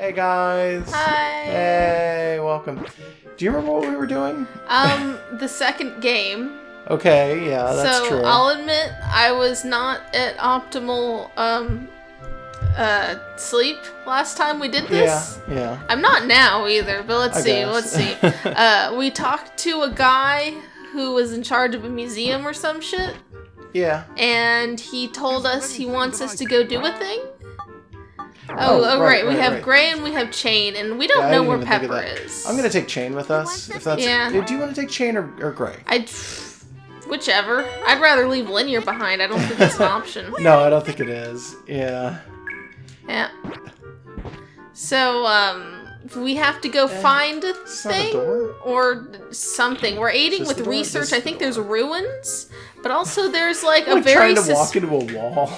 Hey guys. Hi. Hey, welcome. Do you remember what we were doing? The second game. Okay, yeah, that's true. So I'll admit I was not at optimal sleep last time we did this. Yeah. I'm not now either, but let's see. We talked to a guy who was in charge of a museum or some shit. Yeah. And he told us he wants us to go do a thing. Right. We have Gray and we have Chain, and we don't know where Pepper is. I'm gonna take Chain with us. If that's. Yeah. Do you want to take Chain or Gray? Whichever. I'd rather leave Linear behind. I don't think that's an option. No, I don't think it is. Yeah. Yeah. So, we have to go find a thing or something. We're aiding with research. I think there's ruins, but also there's like a very trying to walk into a wall.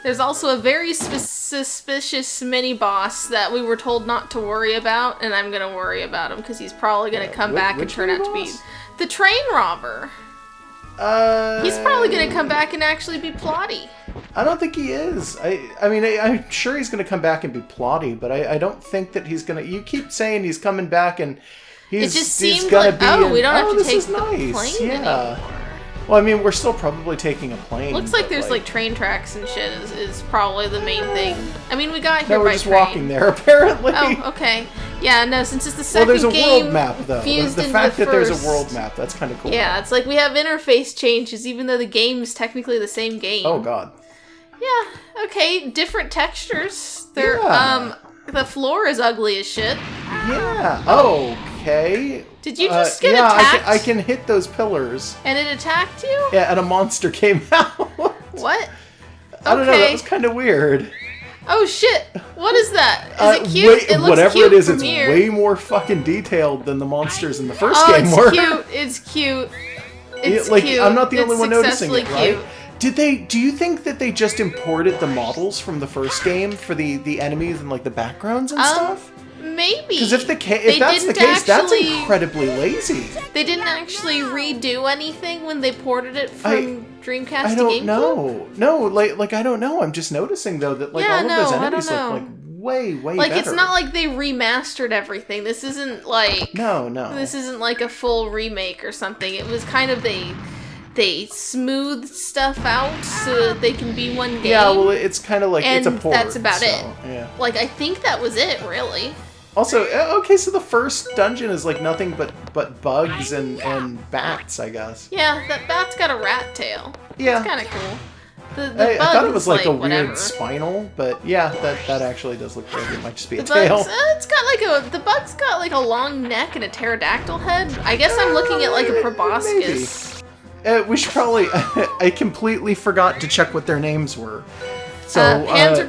There's also a very suspicious mini-boss that we were told not to worry about, and I'm gonna worry about him because he's probably gonna come back and turn out to be the train robber. He's probably gonna come back and actually be plotty. I don't think he is. I mean, I'm sure he's gonna come back and be plotty, but I don't think that he's gonna. You keep saying he's coming back and he's gonna be. We don't have to take the plane anymore. Well, I mean, we're still probably taking a plane. Looks like there's like train tracks and shit is probably the main thing. I mean, we got here by train. We're just walking there, apparently. Oh, okay. Yeah, no, since it's the second game. Well, there's a world map, though. The fact that there's a world map, that's kind of cool. Yeah, it's like we have interface changes, even though the game's technically the same game. Oh, God. Yeah, okay, different textures. The floor is ugly as shit. Yeah, okay. Did you just get attacked? I can hit those pillars. And it attacked you? Yeah, and a monster came out. What? I don't know, that was kind of weird. Oh shit, what is that? Is it cute? It looks whatever cute it is, from it's here. way more fucking detailed than the monsters in the first game were. It's cute. It's cute. I'm not the only one noticing it, right? Cute. Do you think that they just imported the models from the first game for the enemies and like the backgrounds and stuff? Maybe. Because if that's the case, that's incredibly lazy. They didn't actually redo anything when they ported it from Dreamcast to GameCube? I don't know. No, like I don't know. I'm just noticing though that all of those enemies look like way better. Like it's not like they remastered everything. This isn't like No. This isn't like a full remake or something. It was kind of they smooth stuff out so that they can be one game. Yeah, well, it's kind of like it's a port. That's about it. Yeah. Like I think that was it, really. Also, okay, so the first dungeon is like nothing but bugs and bats, I guess. Yeah, that bat's got a rat tail. Yeah. It's kind of cool. I thought it was like a whatever. weird spinal, but yeah, that actually does look like it might just be a the tail. Bugs, the bug's got like a long neck and a pterodactyl head. I guess I'm looking at like a proboscis. We should probably. I completely forgot to check what their names were. So Panzer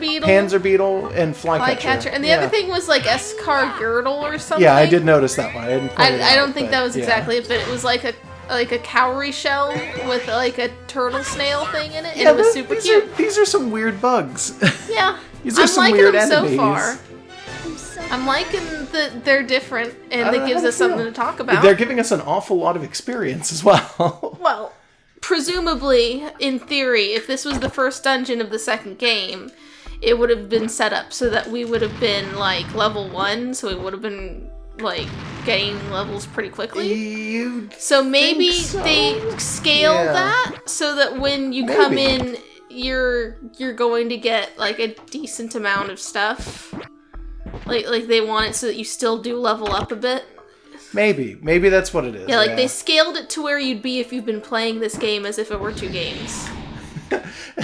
Beetle, and Flycatcher. And the other thing was like Escargirdle or something. Yeah, I did notice that one. I don't think that was exactly it, but it was like a cowrie shell with like a turtle snail thing in it, and it was super cute. These are some weird bugs. Yeah, these are some weird enemies. So far. I'm liking that they're different, and that gives us something to talk about. They're giving us an awful lot of experience as well. Well, presumably, in theory, if this was the first dungeon of the second game, it would have been set up so that we would have been like level 1, so we would have been like gaining levels pretty quickly. So maybe they scale that so that when you come in, you're going to get like a decent amount of stuff. Like they want it so that you still do level up a bit. Maybe that's what it is. Yeah, they scaled it to where you'd be if you've been playing this game as if it were 2 games.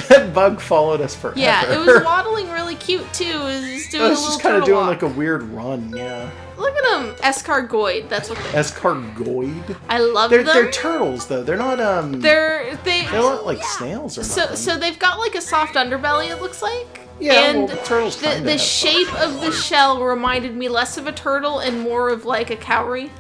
That bug followed us forever. Yeah, it was waddling really cute too. It was doing a little just kind of doing walk. like a weird run. Yeah. Look at them, escargoid. That's what they. Escargoid. I love them. They're turtles though. They're not They're not like snails or nothing. So they've got like a soft underbelly. It looks like. Yeah, and turtles the shape of the shell reminded me less of a turtle and more of like a cowrie.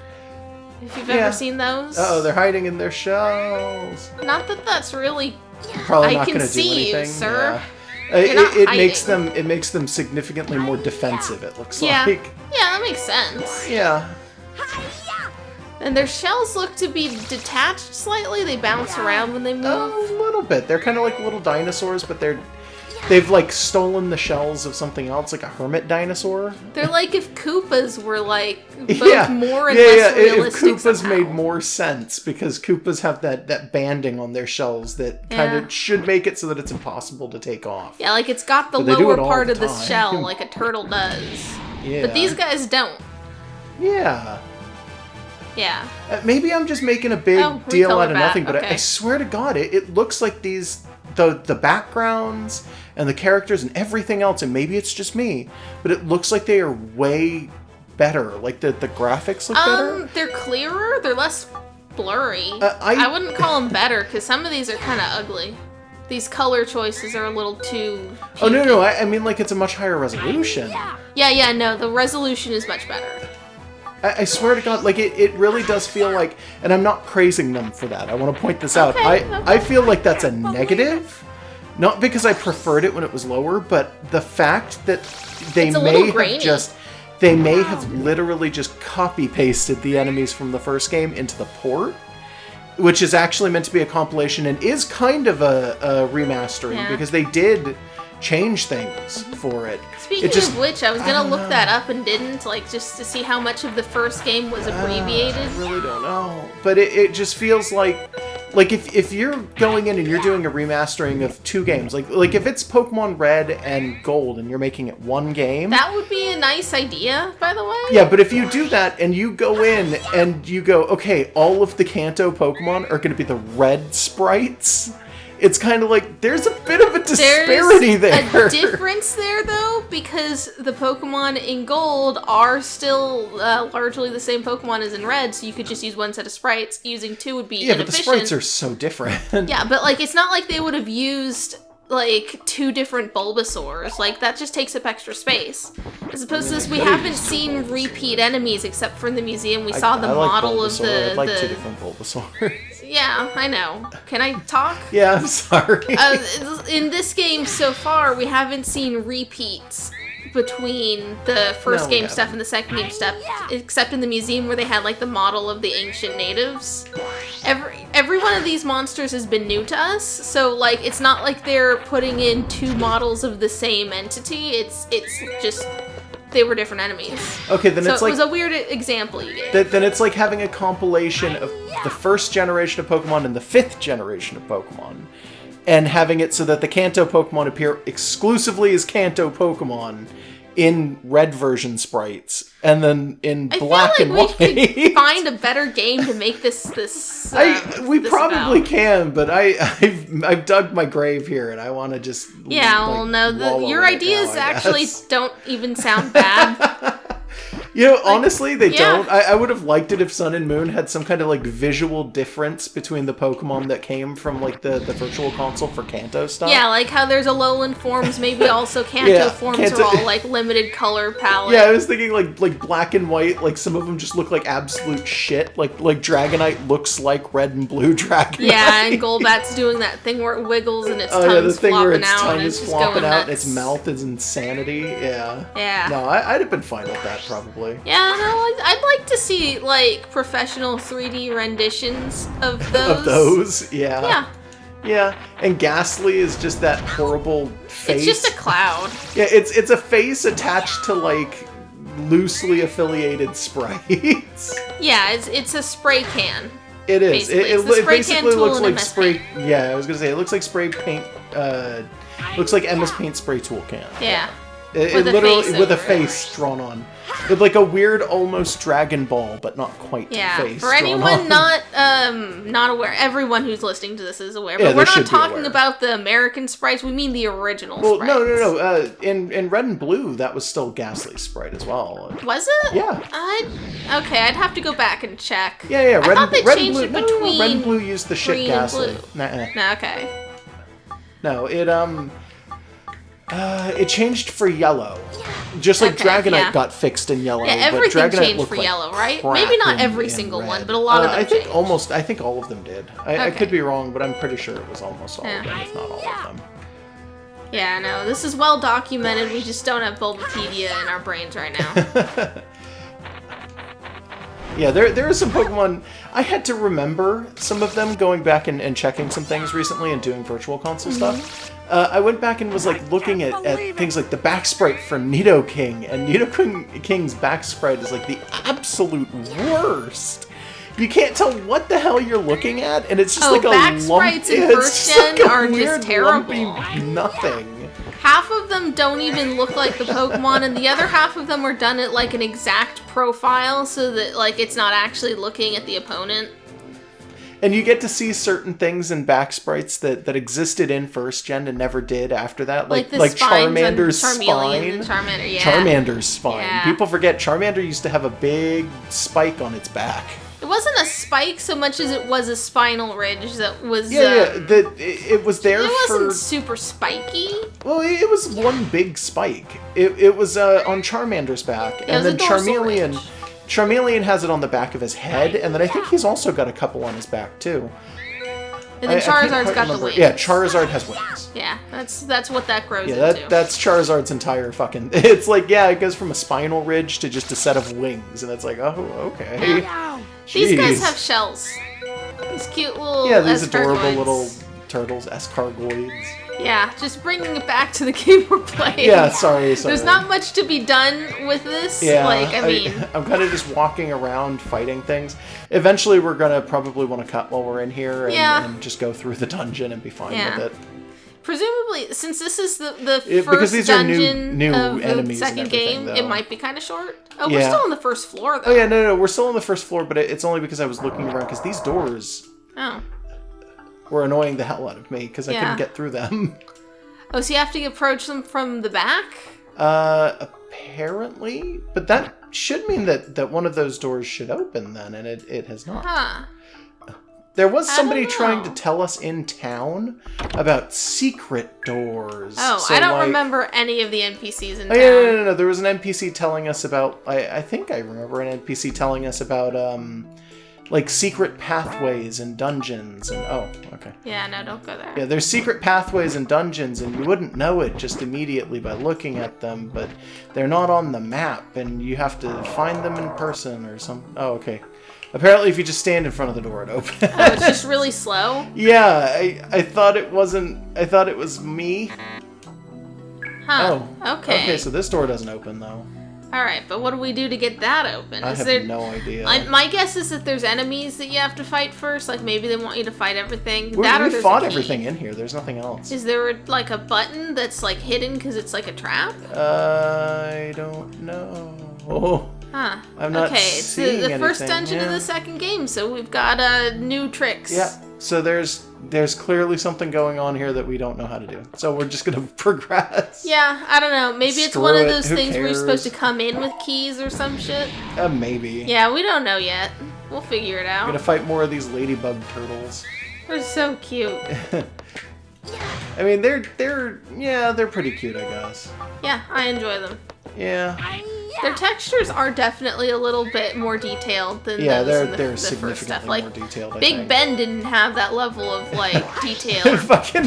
If you've ever seen those. Oh, they're hiding in their shells. Not that that's really. Probably not going to do anything. I can see you, sir. Yeah. It makes them significantly more defensive. It looks like. Yeah, that makes sense. Yeah. And their shells look to be detached slightly. They bounce around when they move. A little bit. They're kind of like little dinosaurs, but they're they've like stolen the shells of something else, like a hermit dinosaur. They're like if Koopas were like both more and less realistic. If Koopas made more sense, because Koopas have that banding on their shells that kind of should make it so that it's impossible to take off. Yeah, like it's got the lower part of the shell like a turtle does. Yeah. But these guys don't. Yeah. Yeah. Maybe I'm just making a big deal out of nothing, but I swear to God, it looks like the backgrounds and the characters and everything else, and maybe it's just me, but it looks like they are way better. Like the graphics look better. They're clearer. They're less blurry. I wouldn't call them better because some of these are kind of ugly. These color choices are a little too peaky. Oh, no. I mean, like, it's a much higher resolution. Yeah, no, the resolution is much better. I swear to God, like, it really does feel like, and I'm not praising them for that. I want to point this out. I feel like that's a negative. Not because I preferred it when it was lower, but the fact that they may have literally just copy-pasted the enemies from the first game into the port, which is actually meant to be a compilation and is kind of a remastering, because they did change things for it. Speaking of which, I was gonna look that up and didn't, like, just to see how much of the first game was abbreviated. I really don't know. But it just feels like if you're going in and you're doing a remastering of two games, like if it's Pokemon Red and Gold and you're making it one game, that would be a nice idea, by the way. Yeah, but if you do that and you go in and you go, okay, all of the Kanto Pokemon are going to be the red sprites, it's kind of like there's a bit of a disparity there. There's a difference there, though, because the Pokemon in Gold are still largely the same Pokemon as in Red, so you could just use one set of sprites. Using two would be inefficient. Yeah, but the sprites are so different. Yeah, but like it's not like they would have used like two different Bulbasaurs. Like that just takes up extra space. As opposed to this, we haven't seen repeat enemies except for in the museum. We saw the model of the. I like two different Bulbasaurs. Yeah, I know. Can I talk? Yeah, I'm sorry. In this game so far, we haven't seen repeats between the first game stuff and the second game stuff, except in the museum where they had like the model of the ancient natives. Every one of these monsters has been new to us, so like it's not like they're putting in two models of the same entity. It's just they were different enemies. Okay, then so it's like... it was a weird example you gave. Then it's like having a compilation of the first generation of Pokemon and the fifth generation of Pokemon, and having it so that the Kanto Pokemon appear exclusively as Kanto Pokemon in red version sprites, and then in black and white. I feel like we could find a better game to make this we probably can, but I've dug my grave here, and I want to just your ideas actually don't even sound bad. You know, honestly, they don't. I would have liked it if Sun and Moon had some kind of, like, visual difference between the Pokemon that came from, like, the Virtual Console for Kanto stuff. Yeah, like how there's Alolan forms, maybe also Kanto forms are all, like, limited color palette. Yeah, I was thinking, like black and white, like, some of them just look like absolute shit. Like Dragonite looks like red and blue Dragonite. Yeah, and Golbat's doing that thing where it wiggles and its tongue's flopping out. Tongue is flopping out and its mouth is insanity. Yeah. Yeah. No, I'd have been fine with that, probably. Yeah, no, I'd like to see, like, professional 3D renditions of those. Of those? Yeah. Yeah. Yeah, and Ghastly is just that horrible face. It's just a cloud. Yeah, it's a face attached to, like, loosely affiliated sprites. Yeah, it's a spray can. It is. It basically looks like MS spray... Paint. Yeah, I was going to say, it looks like spray paint... looks like MS Paint spray tool can. Yeah. It literally with a face drawn on. With like a weird almost Dragon Ball, but not quite face. For anyone not aware, everyone who's listening to this is aware, but we're not talking about the American sprites, we mean the original sprites. No. In Red and Blue, that was still Ghastly sprite as well. Was it? Yeah. Okay, I'd have to go back and check. Yeah. I thought they changed it between Red and Blue used the shit Ghastly. Nah, okay. No, it changed for Yellow. Just like Dragonite got fixed in Yellow. Yeah, everything but changed for Yellow, right? Maybe not every single one, but a lot of them changed. I think all of them did. I could be wrong, but I'm pretty sure it was almost all of them, if not all of them. Yeah, no, this is well documented. We just don't have Bulbapedia in our brains right now. Yeah, there are some Pokemon... I had to remember some of them going back and checking some things recently and doing Virtual Console stuff. I went back and was like looking at things like the back sprite for Nidoking, and Nidoking's back sprite is like the absolute worst. You can't tell what the hell you're looking at, and it's just like a back sprites in first gen are just terrible. Lumpy nothing. Half of them don't even look like the Pokemon, and the other half of them are done at like an exact profile so that like it's not actually looking at the opponent. And you get to see certain things in back sprites that existed in first gen and never did after that, like Charmander's spine. Charmander, yeah. Charmander's spine. Yeah. People forget Charmander used to have a big spike on its back. It wasn't a spike so much as it was a spinal ridge that was. It was there. It wasn't super spiky. Well, it was one big spike. It was on Charmander's back, and then Charmeleon has it on the back of his head, and then I think he's also got a couple on his back too. And then Charizard's got the wings. Yeah, Charizard has wings. Yeah, that's what that grows into. Yeah, that's Charizard's entire fucking... It's like, yeah, it goes from a spinal ridge to just a set of wings, and it's like, oh, okay. These guys have shells. These cute little these adorable little turtles, escargoids. Yeah, just bringing it back to the game we're playing. Yeah, sorry. There's not much to be done with this. Yeah, I'm kind of just walking around fighting things. Eventually, we're gonna probably want to cut while we're in here and just go through the dungeon and be fine with it. Presumably, since this is the first because these dungeon are new of enemies the second game, though. It might be kind of short. Oh, we're still on the first floor, though. Oh, yeah, no, we're still on the first floor, but it's only because I was looking around, because these doors were annoying the hell out of me, because I couldn't get through them. Oh, so you have to approach them from the back? Apparently. But that should mean that one of those doors should open then, and it has not. Huh. There was somebody trying to tell us in town about secret doors. Oh, so I don't remember any of the NPCs in town. No. There was an NPC telling us about... I think I remember an NPC telling us about, like, secret pathways and dungeons. And oh, okay. Yeah, no, don't go there. Yeah, there's secret pathways and dungeons, and you wouldn't know it just immediately by looking at them, but they're not on the map, and you have to find them in person or something. Oh, okay. Apparently, if you just stand in front of the door, it opens. Oh, it's just really slow? Yeah, I thought it wasn't... I thought it was me. Huh. Oh. Okay, so this door doesn't open, though. Alright, but what do we do to get that open? I have no idea. My guess is that there's enemies that you have to fight first. Like, maybe they want you to fight everything. We fought everything in here. There's nothing else. Is there, like, a button that's, like, hidden because it's, like, a trap? I don't know. Oh. Huh. I'm not seeing anything. It's the first dungeon of the second game, so we've got new tricks. Yeah. So there's clearly something going on here that we don't know how to do. So we're just gonna progress. Yeah, I don't know. Maybe it's one of those things where you're supposed to come in with keys or some shit. Maybe. Yeah, we don't know yet. We'll figure it out. We're gonna fight more of these ladybug turtles. They're so cute. I mean, they're pretty cute, I guess. Yeah, I enjoy them. Yeah. Their textures are definitely a little bit more detailed than those in the first stuff. Like, more detailed, Big Ben didn't have that level of, like, detail. Fucking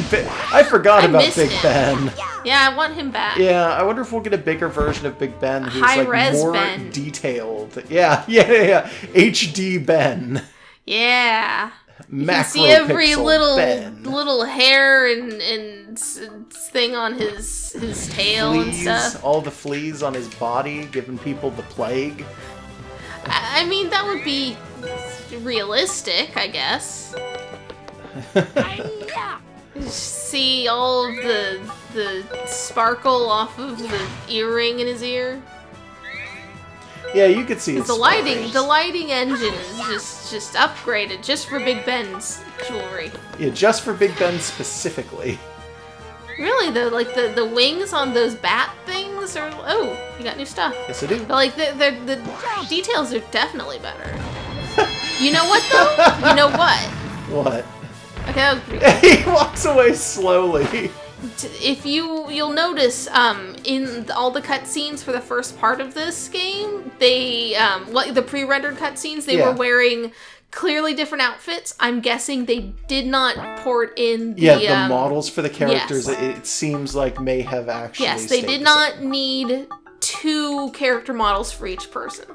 I forgot about Big Ben. Yeah, I want him back. Yeah, I wonder if we'll get a bigger version of Big Ben who's, like, more Ben. detailed. Yeah. HD Ben. Yeah. You Macro can see every Ben. little hair and thing on his tail fleas, and stuff. All the fleas on his body, giving people the plague. I mean, that would be realistic, I guess. See all of the sparkle off of the earring in his ear. Yeah, you could see the lighting engine is just upgraded just for Big Ben's jewelry. Yeah, just for Big Ben specifically. Really though, like the wings on those bat things are you got new stuff. Yes, I do. But like the details are definitely better. You know what though? You know what? What? Okay, that was pretty He walks away slowly. If you'll notice, in all the cutscenes for the first part of this game, they the pre-rendered cutscenes, they were wearing clearly different outfits. I'm guessing they did not port in the models for the characters. Yes. It seems like may have actually. Yes, they did not need 2 character models for each person.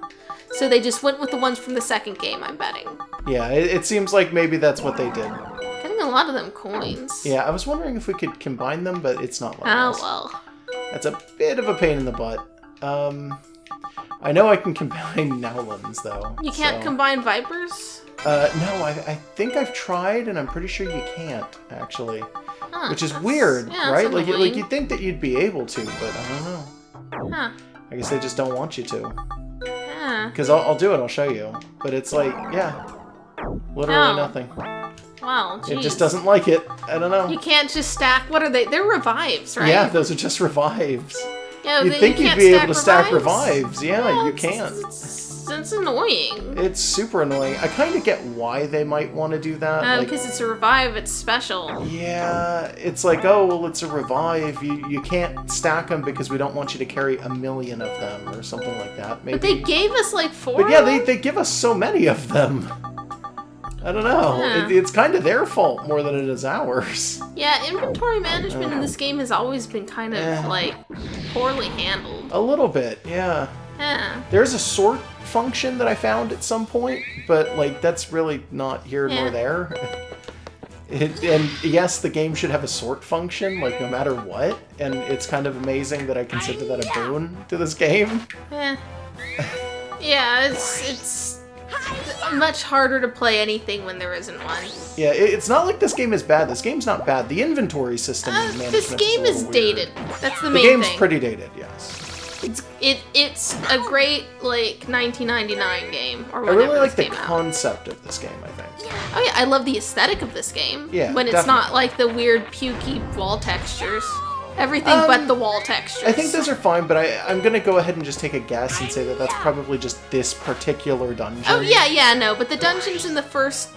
So they just went with the ones from the second game, I'm betting. Yeah, it seems like maybe that's what they did. Getting a lot of them coins. Yeah, I was wondering if we could combine them, but it's not letting Oh, us. well. That's a bit of a pain in the butt. I know I can combine Nowlins, though. You can't combine Vipers? No, I think I've tried, and I'm pretty sure you can't, actually. Huh, Which is weird, yeah, right? that's Like annoying. you'd think that you'd be able to, but I don't know. Huh. I guess they just don't want you to. Yeah. Because I'll do it, I'll show you. But it's like, yeah, literally No. nothing. Wow, jeez. It just doesn't like it. I don't know. You can't just stack... What are they? They're revives, right? Yeah, those are just revives. Yeah, You'd you think you'd can't be able to stack revives? revives. Yeah, Well, you can't. That's annoying. It's super annoying. I kind of get why they might want to do that. Like, Because it's a revive, it's special. yeah, it's like, oh, well, it's a revive. You can't stack them because we don't want you to carry 1,000,000 of them or something like that. Maybe. But they gave us like 4. But yeah, they give us so many of them. I don't know. Yeah. It's kind of their fault more than it is ours. Yeah, inventory management in this game has always been kind of, Eh. like, poorly handled. A little bit, yeah. Yeah. There's a sort function that I found at some point, but like that's really not here Yeah. nor there. And yes, the game should have a sort function, like no matter what, and it's kind of amazing that I consider that a boon to this game. Eh. Yeah, it's much harder to play anything when there isn't one. Yeah, it's not like this game is bad. This game's not bad. The inventory system management This game a is little dated. weird. That's the The main game's thing. pretty dated, yes. It's a great, like, 1999 game, or I whenever really like this the came out. concept of this game, I think. Oh yeah, I love the aesthetic of this game. Yeah, when it's definitely. not like the weird pukey wall textures. Everything Um, but the wall textures. I think those are fine, but I'm gonna go ahead and just take a guess and say that that's probably just this particular dungeon. Oh yeah, no, but the dungeons in the first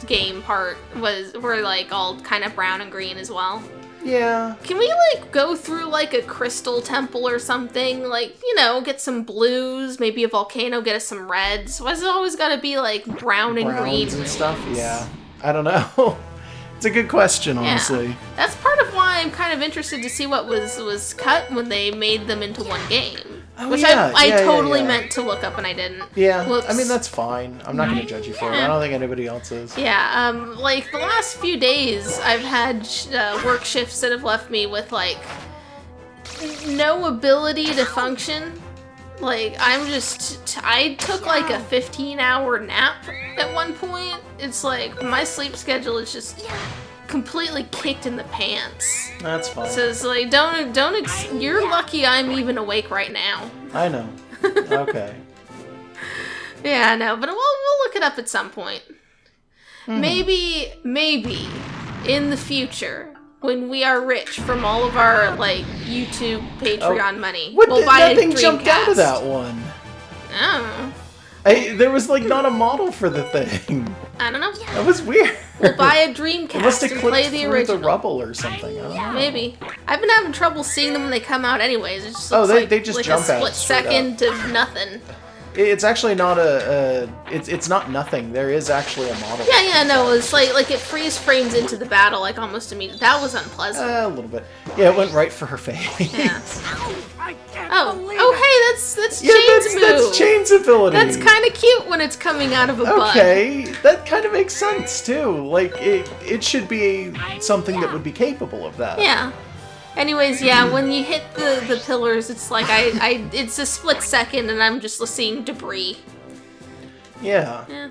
game part were like all kind of brown and green as well. Yeah. Can we like go through like a crystal temple or something? Like, you know, get some blues, maybe a volcano, get us some reds. Why's it always gotta be like brown and Browns green and rooms? stuff? Yeah. I don't know. It's a good question, honestly. Yeah. That's part of why I'm kind of interested to see what was cut when they made them into one game. Oh, Which yeah, I yeah, totally yeah. meant to look up and I didn't. Yeah. Whoops. I mean, that's fine. I'm not gonna judge you for it. I don't think anybody else is. Yeah, like the last few days, I've had work shifts that have left me with like no ability to function. Like I took like a 15-hour nap at one point. It's like my sleep schedule is just completely kicked in the pants. That's fine. So it's like you're lucky I'm even awake right now. I know. Okay. Yeah, I know, but we'll look it up at some point. Maybe in the future, when we are rich from all of our like YouTube Patreon money, What? we'll buy a Nothing Dreamcast. jumped out of that one. Oh, There was like not a model for the thing. I don't know. That was weird. We'll buy a It must Dreamcast have and clipped play the through original. the rubble or something. I don't know. Maybe. I've been having trouble seeing them when they come out anyways. It just Oh, looks they like, just like jump a out split straight second to nothing. It's actually not it's not nothing. There is actually a model. Yeah, no, it's like it freeze frames into the battle like almost immediately. That was unpleasant. A little bit. Yeah, it went right for her face. Yeah. I can't Oh, hey, that's Yeah, Chain's move. that's Chain's ability. That's kind of cute when it's coming out of a bug. Okay, that kind of makes sense too. Like it should be something that would be capable of that. Yeah. Anyways, yeah, when you hit the pillars, it's like it's a split second and I'm just seeing debris. Yeah. Yeah.